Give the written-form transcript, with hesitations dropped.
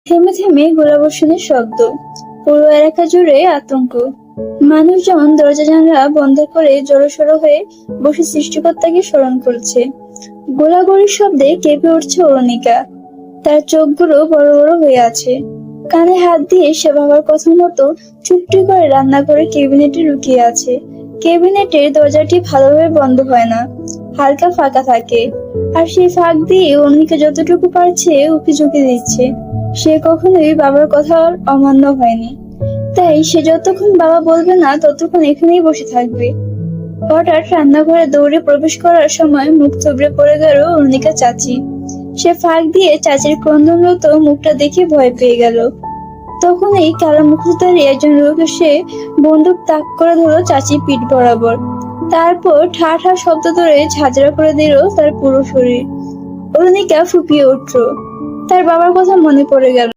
থেমে থেমে গোলাবর্ষণের শব্দ, পুরো এলাকা জুড়ে আতঙ্ক। মানুষজন দরজা জানালা বন্ধ করে জড়সড় হয়ে বসে সৃষ্টিকর্তাকে স্মরণ করছে। গোলাগুলির শব্দে কেঁপে উঠছে অরুণিকা। তার চোখগুলো বড় বড় হয়ে আছে। কানে হাত দিয়ে সে বাবার কথা মতো চুপটি করে রান্নাঘরে কেবিনেটে লুকিয়ে আছে। কেবিনেটের দরজাটি ভালোভাবে বন্ধ হয় না, হালকা ফাঁকা থাকে। আর সেই ফাঁক দিয়ে অরুণিকা যতটুকু পারছে উকি ঝুঁকি দিচ্ছে। সে কখনোই বাবার কথা অমান্য হয়নি, তাই সে যতক্ষণ বাবা বলবে না ততক্ষণ এখানেই বসে থাকবে। হঠাৎ রান্নাঘরে দৌড়ে প্রবেশ করার সময় মুখ থুবড়ে পড়ে গেল অরুণিকা চাচি। সে ফাঁক দিয়ে চাচির ক্রন্দনরত মুখটা দেখে ভয় পেয়ে গেল। তখন এই কালো মুখোশধারী একজন লোক এসে বন্দুক তাক করে ধরল চাচির পিঠ বরাবর। তারপর ঠা ঠা শব্দ ধরে ঝাঁঝরা করে দিল তার পুরো শরীর। অরুণিকা ফুপিয়ে উঠল। তার বাবার কথা মনে পড়ে গেল।